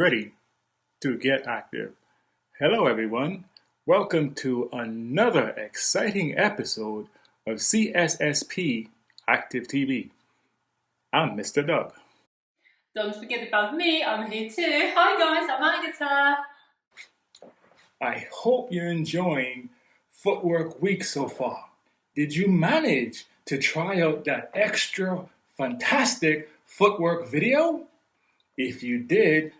ready to get active. Hello, everyone. Welcome to another exciting episode of CSSP Active TV. I'm Mr. Doug. Don't forget about me, I'm here too. Hi guys, I'm Agata. I hope you're enjoying Footwork Week so far. Did you manage to try out that extra fantastic footwork video? If you did,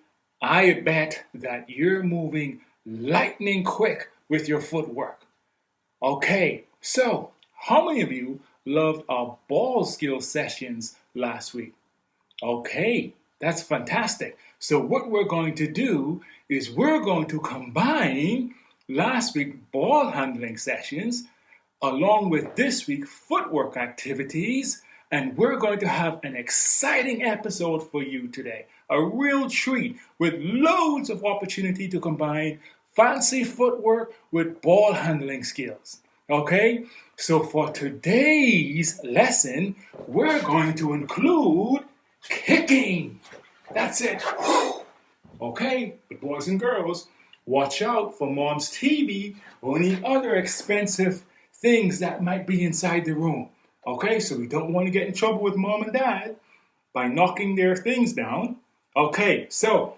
I bet that you're moving lightning quick with your footwork. Okay, so how many of you loved our ball skill sessions last week? Okay, that's fantastic. So what we're going to do is we're going to combine last week's ball handling sessions along with this week's footwork activities, and we're going to have an exciting episode for you today. A real treat with loads of opportunity to combine fancy footwork with ball handling skills. Okay, so for today's lesson, we're going to include kicking. That's it. Okay, but boys and girls, watch out for mom's TV or any other expensive things that might be inside the room. Okay, so we don't want to get in trouble with mom and dad by knocking their things down. Okay, so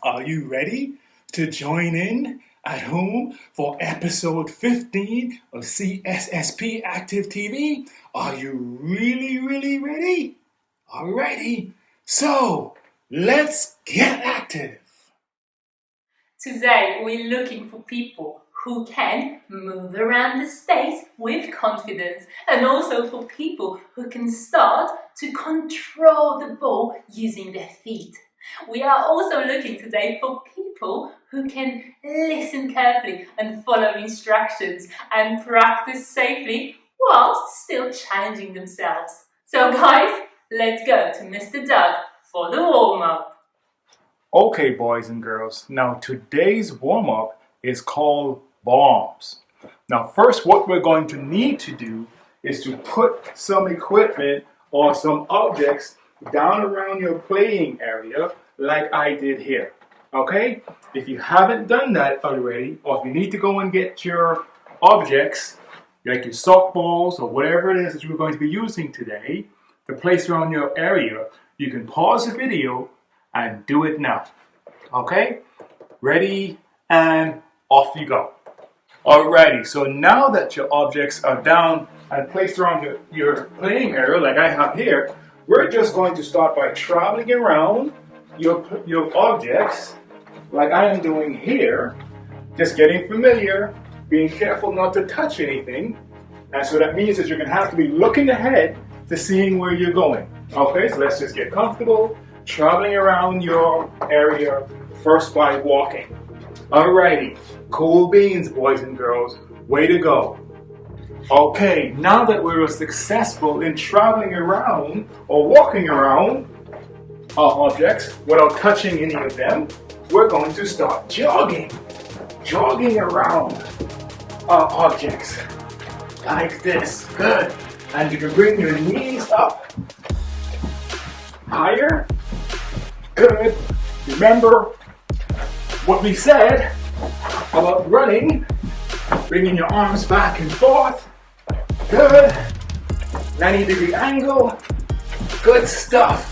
are you ready to join in at home for episode 15 of CSSP Active TV? Are you really ready? Alrighty, so let's get active. Today we're looking for people who can move around the space with confidence, and also for people who can start to control the ball using their feet. We are also looking today for people who can listen carefully and follow instructions and practice safely whilst still challenging themselves. So guys, let's go to Mr. Doug for the warm-up. Okay, boys and girls, now today's warm-up is called bombs. Now first, what we're going to need to do is to put some equipment or some objects down around your playing area like I did here. Okay? If you haven't done that already, or if you need to go and get your objects, like your softballs or whatever it is that you're going to be using today, to place around your area, you can pause the video and do it now. Okay? Ready, and off you go. Alrighty, so now that your objects are down and placed around your playing area, like I have here, we're just going to start by traveling around your objects, like I am doing here, just getting familiar, being careful not to touch anything, and so that means that you're going to have to be looking ahead to seeing where you're going. Okay, so let's just get comfortable, traveling around your area first by walking. Alrighty, cool beans, boys and girls, way to go. Okay, now that we were successful in traveling around or walking around our objects without touching any of them, we're going to start jogging around our objects like this. Good. And you can bring your knees up higher. Good. Remember what we said about running, bringing your arms back and forth. Good. 90-degree angle. Good stuff.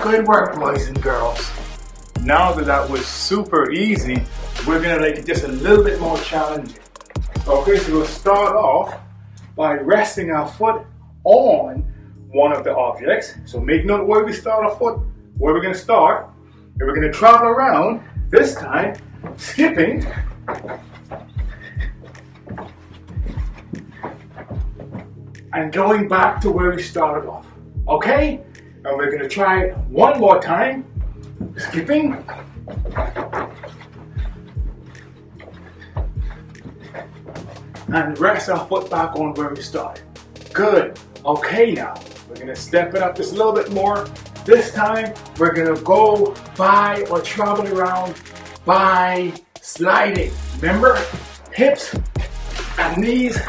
Good work, boys and girls. Now that was super easy, we're going to make it just a little bit more challenging. Okay, so we'll start off by resting our foot on one of the objects. So make note where we start our foot, where we're going to start. And we're going to travel around, this time skipping and going back to where we started off. Okay? And we're going to try it one more time, skipping and rest our foot back on where we started. Good. Okay, now we're going to step it up just a little bit more. This time we're going to go by or travel around by sliding. Remember, hips and knees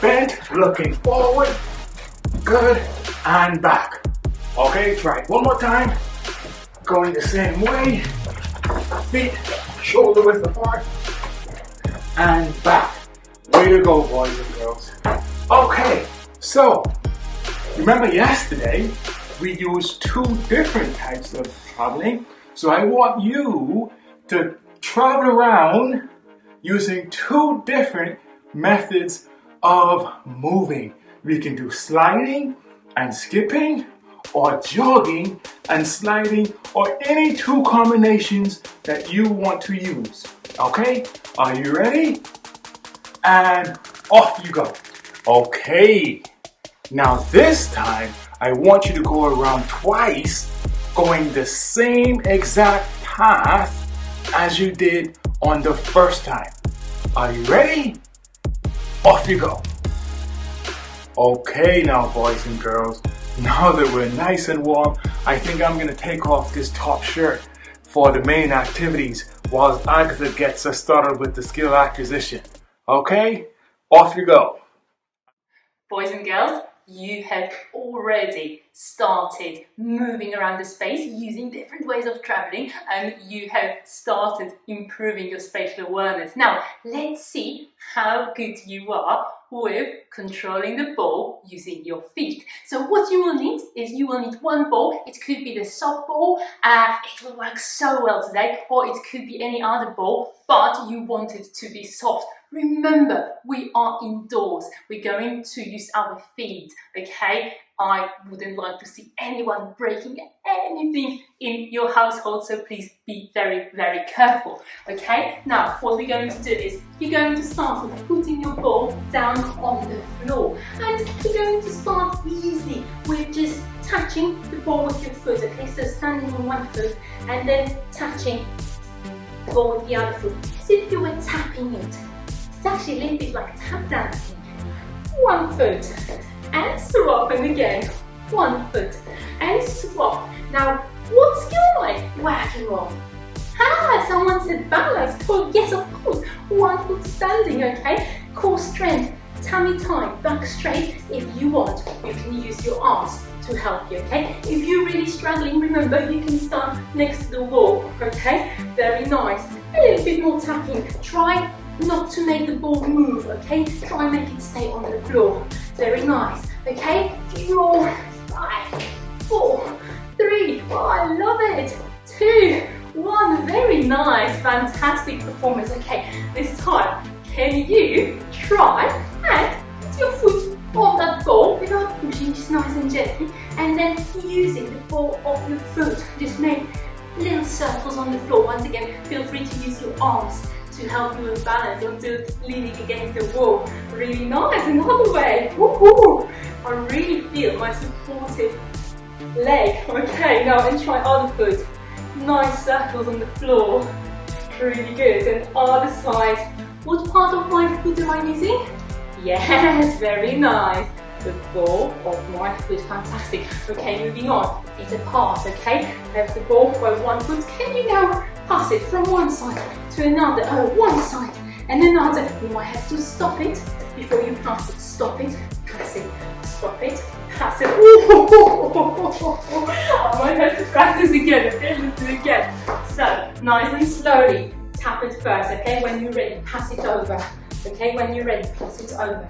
bent, looking forward. Good. And back. Okay, try it one more time. Going the same way. Feet shoulder width apart. And back. Way to go, boys and girls. Okay, so remember yesterday we used two different types of traveling. So I want you to travel around using two different methods of moving. We can do sliding and skipping, or jogging and sliding, or any two combinations that you want to use. Okay, are you ready? And off you go. Okay, now this time I want you to go around twice, going the same exact path as you did on the first time. Are you ready? Off you go. Okay now, boys and girls, now that we're nice and warm, I think I'm going to take off this top shirt for the main activities while Agatha gets us started with the skill acquisition. Okay? Off you go. Boys and girls, you have already started moving around the space using different ways of traveling, and you have started improving your spatial awareness. Now, let's see how good you are with controlling the ball using your feet. So what you will need is you will need one ball. It could be the softball. It will work so well today, or it could be any other ball, but you want it to be soft. Remember, we are indoors. We're going to use our feet, okay? I wouldn't like to see anyone breaking anything in your household, so please be very, very careful, okay? Now, what we're going to do is you're going to start with putting your ball down on the floor, and you're going to start easy with just touching the ball with your foot, okay? So standing on one foot and then touching the ball with the other foot, as if you were tapping it. It's actually a little bit like tap dancing. One foot and swap, and again, one foot and swap. Now, what skill am I working on? Someone said balance. Cool, yes, of course. One foot standing, okay? Core strength, tummy tight, back straight. If you want, you can use your arms to help you, okay? If you're really struggling, remember, you can stand next to the wall, okay? Very nice. A little bit more tapping. Try not to make the ball move, okay? Try and make it stay on the floor. Very nice, okay? 4, 5, 4, 3, oh, I love it. 2, 1, very nice, fantastic performance. Okay, this time, can you try and put your foot on that ball without pushing, just nice and gently, and then using the ball of your foot, just make little circles on the floor. Once again, feel free to use your arms to help you with balance or to leaning against the wall. Really nice. Another way. Woohoo! I really feel my supported leg. Okay, now and try other foot. Nice circles on the floor. Really good. And other side. What part of my foot am I using? Yes, very nice. The ball of my foot. Fantastic. Okay, moving on. It's a pass, okay? Have the ball by one foot. Can you now pass it from one side to another? Oh, one side and another. You might have to stop it before you pass it. Stop it, pass it, stop it, pass it. I might have to practice again. Okay, let's do it again. So, nice and slowly. Tap it first, okay? When you're ready, pass it over. Okay, when you're ready, pass it over.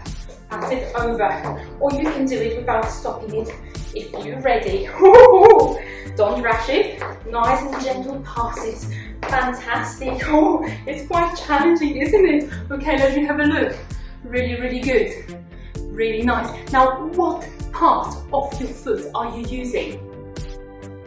Pass it over. Or you can do it without stopping it if you're ready. Don't rush it. Nice and gentle passes. Fantastic. Oh, it's quite challenging, isn't it? Okay, let me have a look. Really, really good. Really nice. Now, what part of your foot are you using?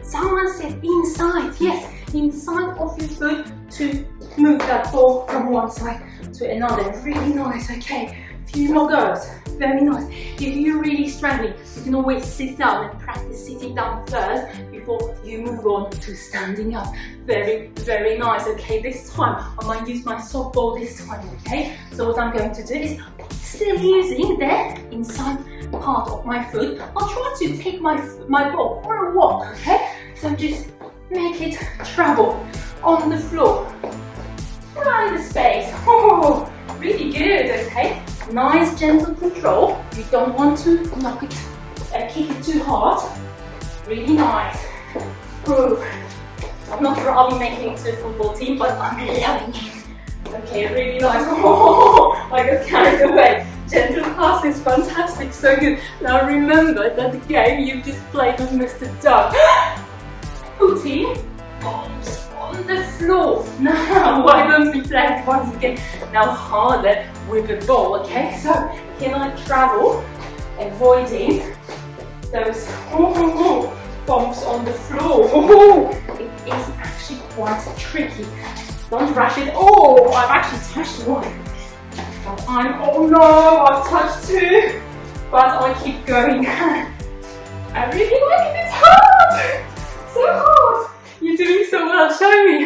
Someone said inside. Yes, inside of your foot to move that ball from one side to another. Really nice. Okay, few more goes. Very nice. If you're really struggling, you can always sit down and practice sitting down first before you move on to standing up. Very, very nice. Okay, this time I might use my softball this time, okay? So what I'm going to do is, still using the inside part of my foot, I'll try to take my ball for a walk, okay? So just make it travel on the floor. Find the space. Oh, really good, okay? Nice gentle control. You don't want to knock it, kick it too hard. Really nice. Ooh. I'm not sure I'll be making it to a football team, but I'm loving it. Okay, really nice. Oh, I got carried away. Gentle pass is fantastic, so good. Now remember that the game you just played with Mr. Doug. Putting bombs on the floor. Now, why don't we play it once again? Now harder with the ball, okay? So, can I travel, avoiding those bombs on the floor? It is actually quite tricky. Don't rush it. Oh, I've actually touched one. Oh no, I've touched two. But I keep going. I really like it. It's hard. So hard. You're doing so well. Show me.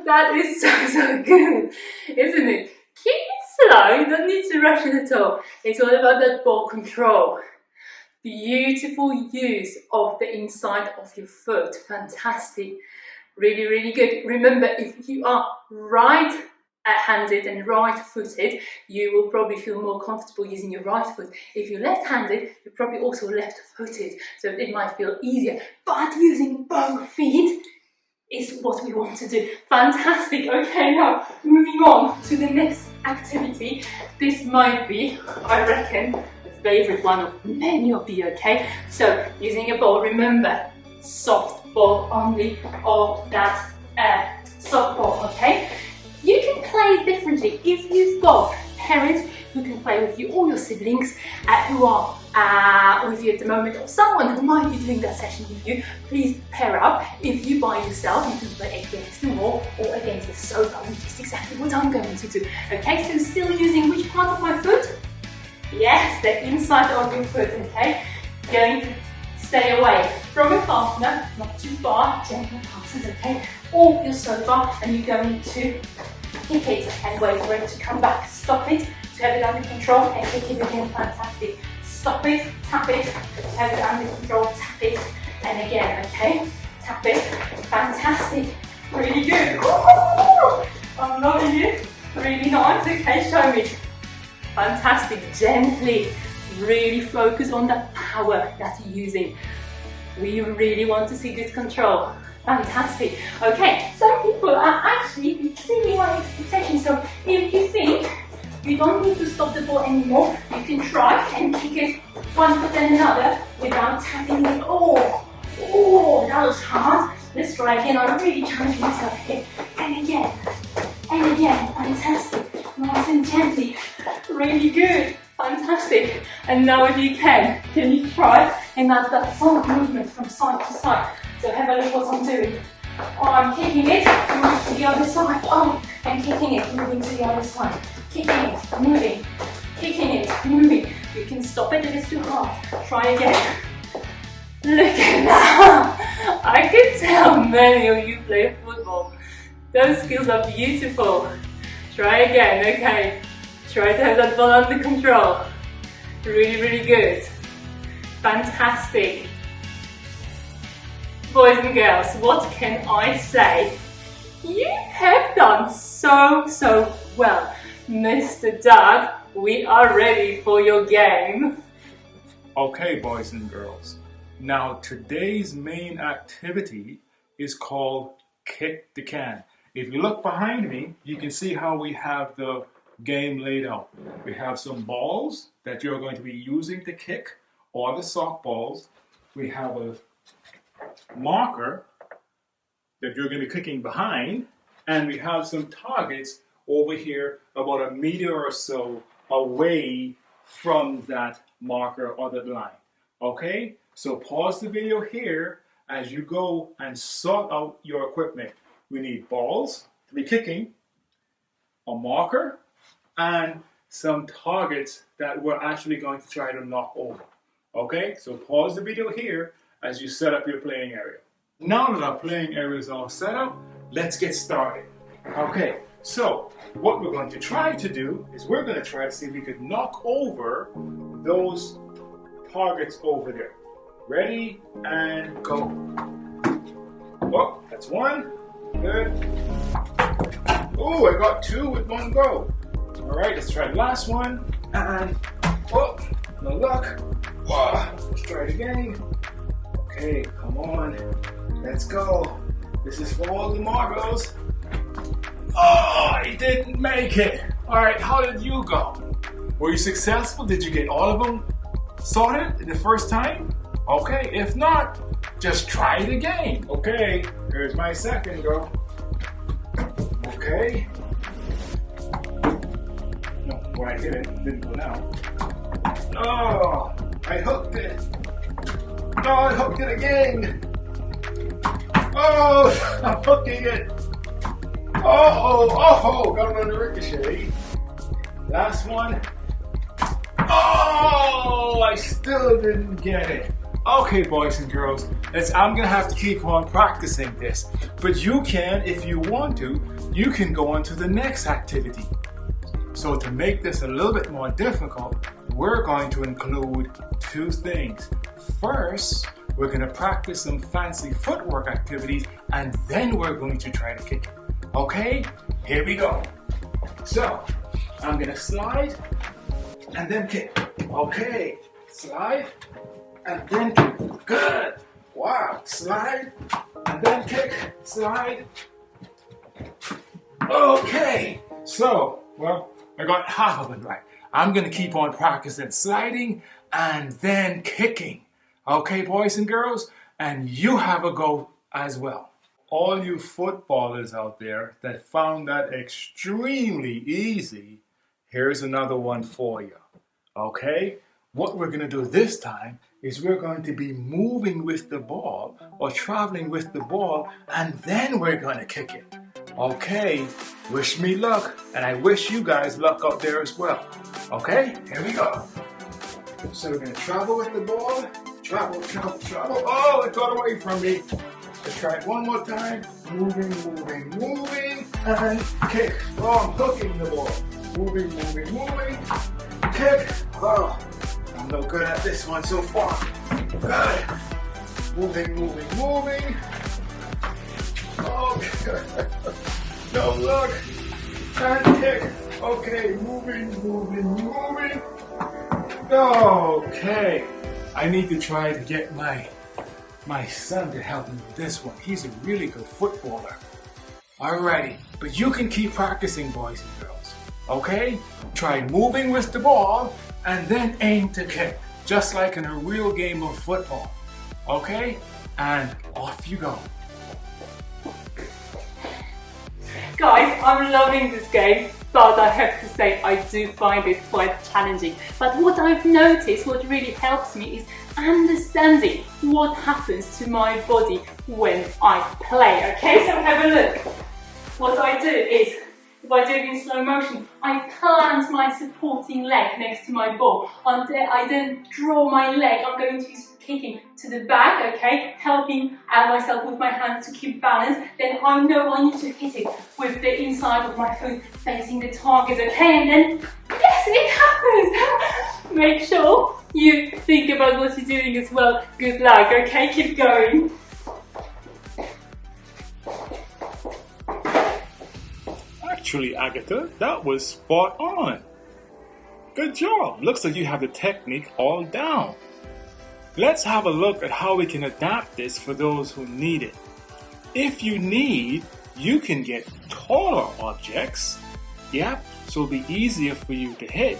That is so good, isn't it? Keep it slow. You don't need to rush it at all. It's all about that ball control. Beautiful use of the inside of your foot. Fantastic. Really, really good. Remember, if you are right-handed and right-footed, you will probably feel more comfortable using your right foot. If you're left-handed, you're probably also left-footed, so it might feel easier. But using both feet is what we want to do. Fantastic. Okay, now moving on to the next activity. This might be, I reckon, the favorite one of many of you, okay? So, using a ball, remember, soft ball only, or that soft ball, okay? You can play differently. If you've got parents who can play with you, or your siblings who are with you at the moment, or someone who might be doing that session with you, please pair up. If you by yourself, you can play against the wall or against the sofa, which is exactly what I'm going to do. Okay, so still using which part of my foot? Yes, the inside of your foot, okay? Going to stay away from your partner, not too far, gentle passes, okay? Or your sofa, and you're going to kick it and wait for it to come back. Stop it, to have it under control, and kick it again. Fantastic. Stop it, tap it, to have it under control, tap it, and again, okay? Tap it. Fantastic. Really good. Ooh, I'm loving it. Really nice. Okay, show me. Fantastic. Gently. Really focus on that power that you're using. We really want to see good control. Fantastic. Okay, some people are actually exceeding my expectations. So if you think you don't need to stop the ball anymore, you can try and kick it one foot and another without tapping it. Oh, that was hard. Let's try again. I'm really challenging myself here. And again. And again. Fantastic. Nice and gently. Really good. Fantastic. And now if you can you try and add that sonic movement from side to side. So have a look what I'm doing. Oh, I'm kicking it, moving to the other side. Oh, and kicking it, moving to the other side. Kicking it, moving. Kicking it, moving. You can stop it if it's too hard. Try again. Look at that. I can tell many of you play football. Those skills are beautiful. Try again, okay. Try to have that ball under control. Really, really good. Fantastic. Boys and girls, what can I say? You have done so well. Mr. Doug, we are ready for your game. Okay, boys and girls. Now, today's main activity is called Kick the Can. If you look behind me, you can see how we have the game laid out. We have some balls that you're going to be using to kick, or the softballs. We have a marker that you're going to be kicking behind, and we have some targets over here about a meter or so away from that marker or that line. Okay, so pause the video here as you go and sort out your equipment. We need balls to be kicking, a marker, and some targets that we're actually going to try to knock over. Okay, so pause the video here as you set up your playing area. Now that our playing area is all set up, let's get started. Okay, so what we're going to try to do is we're going to try to see if we could knock over those targets over there. Ready and go. Oh, that's one. Good. Oh, I got two with one go. All right, let's try the last one. And, oh, no luck. Let's try it again. Okay, come on. Let's go. This is for all the marbles. Oh, I didn't make it. All right, how did you go? Were you successful? Did you get all of them sorted the first time? Okay, if not, just try it again. Okay, here's my second go. Okay. No, when I hit it, it didn't go down. Oh, I hooked it. No, I hooked it again. Oh, I'm hooking it. Oh, got it on the ricochet. Last one. Oh, I still didn't get it. Okay, boys and girls, I'm gonna have to keep on practicing this. But you can, if you want to, you can go on to the next activity. So to make this a little bit more difficult, we're going to include two things. First, we're going to practice some fancy footwork activities, and then we're going to try to kick it. Okay, here we go. So, I'm going to slide and then kick. Okay, slide and then kick. Good. Wow, slide and then kick, slide. Okay, so, well, I got half of it right. I'm going to keep on practicing sliding and then kicking. Okay, boys and girls? And you have a go as well. All you footballers out there that found that extremely easy, here's another one for you. Okay? What we're going to do this time is we're going to be moving with the ball or traveling with the ball, and then we're going to kick it. Okay, wish me luck, and I wish you guys luck out there as well. Okay, here we go. So we're going to travel with the ball. Travel. Oh, it got away from me. Let's try it one more time. Moving, and kick. Oh, I'm hooking the ball. Moving, kick. Oh, I'm no good at this one so far. Good. Moving. Okay. No luck. And kick. Okay, moving. Okay. I need to try to get my son to help me with this one. He's a really good footballer. Alrighty, but you can keep practicing, boys and girls. Okay? Try moving with the ball and then aim to kick, just like in a real game of football. Okay? And off you go. Guys, I'm loving this game, but I have to say I do find it quite challenging. But what I've noticed, what really helps me is understanding what happens to my body when I play. Okay, so have a look. What I do is, if I do it in slow motion, I plant my supporting leg next to my ball. I then draw my leg. I'm going to use kicking to the back, okay, helping myself with my hands to keep balance. Then I know I need to hit it with the inside of my foot facing the target, okay, and then, yes, it happens! Make sure you think about what you're doing as well. Good luck, okay, keep going. Actually, Agata, that was spot on. Good job. Looks like you have the technique all down. Let's have a look at how we can adapt this for those who need it. If you need, you can get taller objects, so it'll be easier for you to hit.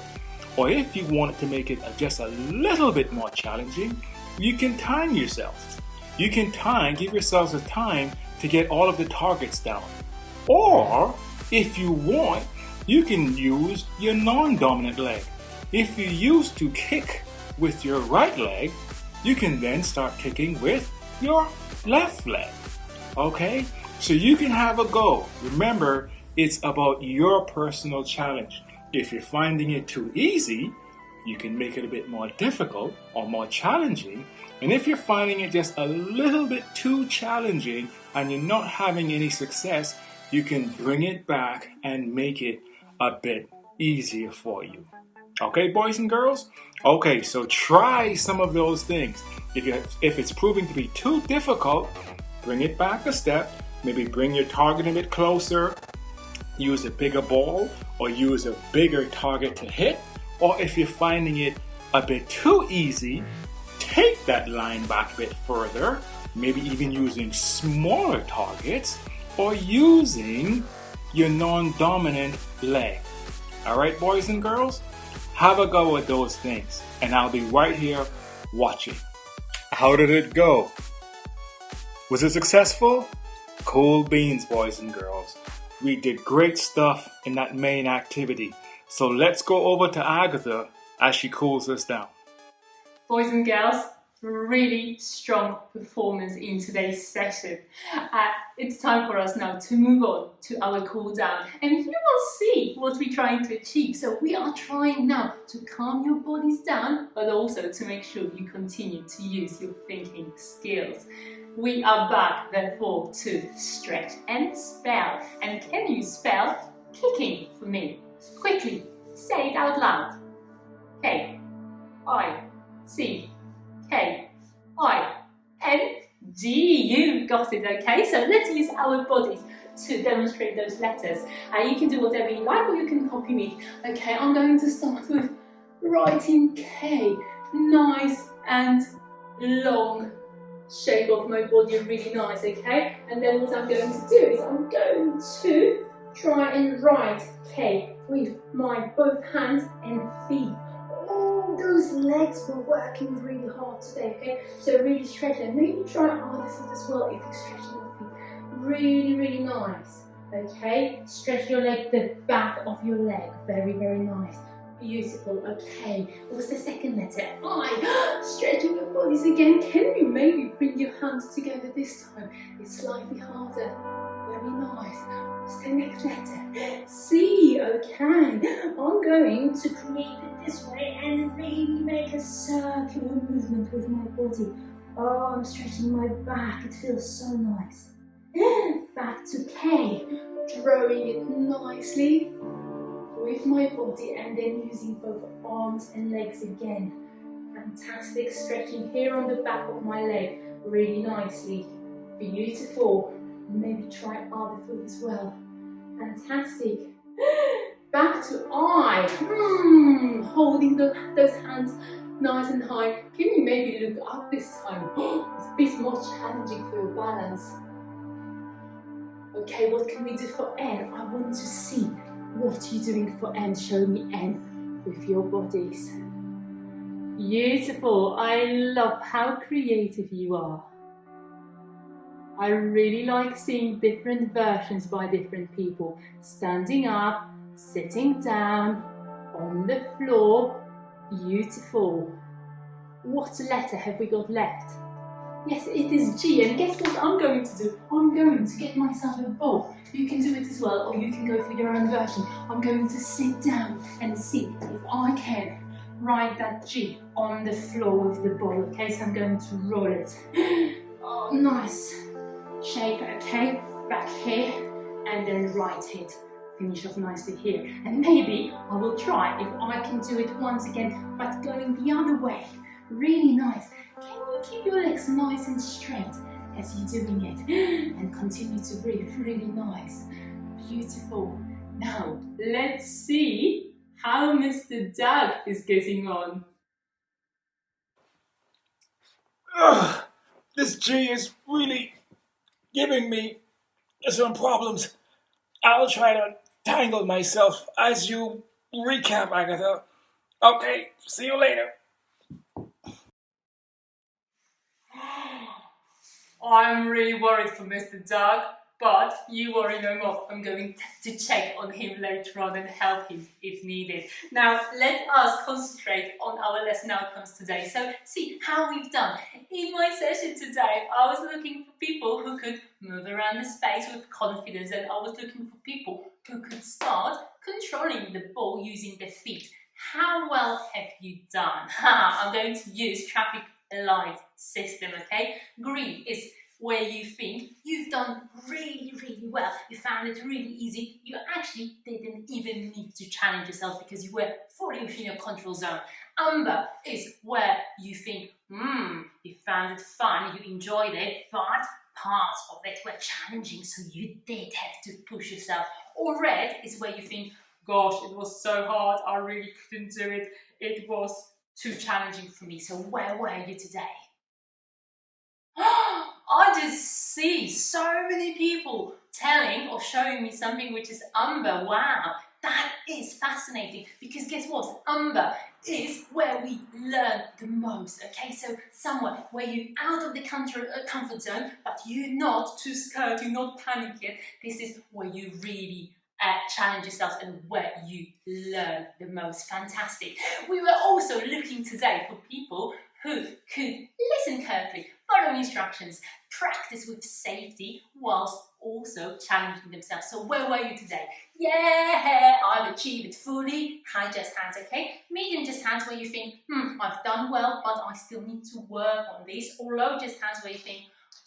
Or if you want to make it just a little bit more challenging, you can time yourself. You can give yourselves a time to get all of the targets down. Or, if you want, you can use your non-dominant leg. If you used to kick with your right leg, you can then start kicking with your left leg. Okay? So you can have a go. Remember, it's about your personal challenge. If you're finding it too easy, you can make it a bit more difficult or more challenging. And if you're finding it just a little bit too challenging and you're not having any success, you can bring it back and make it a bit easier for you. Okay, boys and girls? Okay, so try some of those things. If it's proving to be too difficult, bring it back a step. Maybe bring your target a bit closer. Use a bigger ball or use a bigger target to hit. Or if you're finding it a bit too easy, take that line back a bit further. maybe even using smaller targets, or using your non-dominant leg. Alright, boys and girls? Have a go at those things, and I'll be right here watching. How did it go? Was it successful? Cool beans, boys and girls. We did great stuff in that main activity. So let's go over to Agatha as she cools us down. Boys and girls, really strong performance in today's session. It's time for us now to move on to our cool down, and you will see what we're trying to achieve. So we are trying now to calm your bodies down, but also to make sure you continue to use your thinking skills. We are back, therefore, to stretch and spell. And can you spell kicking for me? Quickly, say it out loud. K-I-C-K-I-N-G. You got it, okay? So let's use our bodies to demonstrate those letters. You can do whatever you like, or you can copy me. Okay, I'm going to start with writing K. Nice and long shape of my body, really nice, okay? And then what I'm going to do is I'm going to try and write K with my both hands and feet. Oh, those legs were working really hard today, okay? So really stretch them. Maybe try other foot as well if you're stretching your feet. Really, really nice, okay? Stretch your leg, the back of your leg. Very, very nice. Beautiful, okay. What's the second letter? I. Stretching your bodies again. Can you maybe bring your hands together this time? It's slightly harder. Very nice. What's the next letter? C, okay. I'm going to create it this way and really make a circular movement with my body. Oh, I'm stretching my back. It feels so nice. Back to K. Drawing it nicely with my body, and then using both arms and legs again. Fantastic, stretching here on the back of my leg really nicely. Beautiful. Maybe try other foot as well. Fantastic. Back to I. Holding those hands nice and high. Can you maybe look up this time? It's a bit more challenging for your balance. Okay, what can we do for N? I want to see what you're doing for N. Show me N with your bodies. Beautiful. I love how creative you are. I really like seeing different versions by different people. Standing up, sitting down, on the floor. Beautiful. What letter have we got left? Yes, it is G, and guess what I'm going to do? I'm going to get myself a ball. You can do it as well, or you can go for your own version. I'm going to sit down and see if I can write that G on the floor with the ball, okay? So I'm going to roll it. Oh, nice shape, okay? Back here, and then write it. Finish off nicely here. And maybe I will try if I can do it once again, but going the other way. Really nice. Can you keep your legs nice and straight as you're doing it? And continue to breathe. Really nice. Beautiful. Now, let's see how Mr. Doug is getting on. Ugh, this G is really giving me some problems. I'll try to tangle myself as you recap, Agatha. Okay, see you later. I'm really worried for Mr. Doug, but you worry no more. I'm going to check on him later on and help him if needed. Now, let us concentrate on our lesson outcomes today. So, see how we've done. In my session today, I was looking for people who could move around the space with confidence, and I was looking for people who could start controlling the ball using their feet. How well have you done? I'm going to use traffic light system, okay? Green is where you think you've done really, really well. You found it really easy. You actually didn't even need to challenge yourself because you were fully within your control zone. Amber is where you think, you found it fun, you enjoyed it, but parts of it were challenging, so you did have to push yourself. Or red is where you think, gosh, it was so hard, I really couldn't do it. It was too challenging for me. So where were you today? I just see so many people telling or showing me something which is Umber. Wow, that is fascinating, because guess what? Umber is where we learn the most, okay? So somewhere where you're out of the comfort zone, but you're not too scared, you're not panicking. This is where you really challenge yourself and where you learn the most. Fantastic. We were also looking today for people who could listen carefully, follow instructions, practice with safety whilst also challenging themselves. So where were you today? Yeah, I've achieved it fully. High just hands, okay? Medium just hands where you think, I've done well, but I still need to work on this. Or low just hands where you think,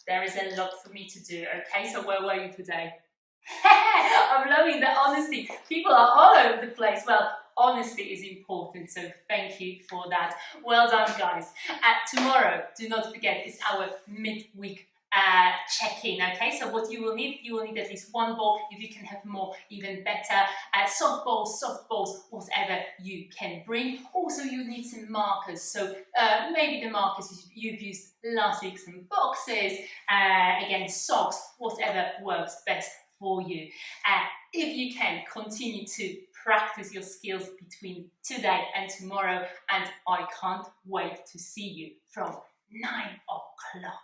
there is a lot for me to do, okay? So where were you today? I'm loving the honesty. People are all over the place. Well, honesty is important, so thank you for that. Well done, guys. Tomorrow, do not forget, is our midweek check-in, okay? So what you will need at least one ball. If you can have more, even better. Softballs, whatever you can bring. Also, you need some markers. So maybe the markers you've used last week, some boxes, again, socks, whatever works best for you. If you can, continue to practice your skills between today and tomorrow, and I can't wait to see you from 9 o'clock.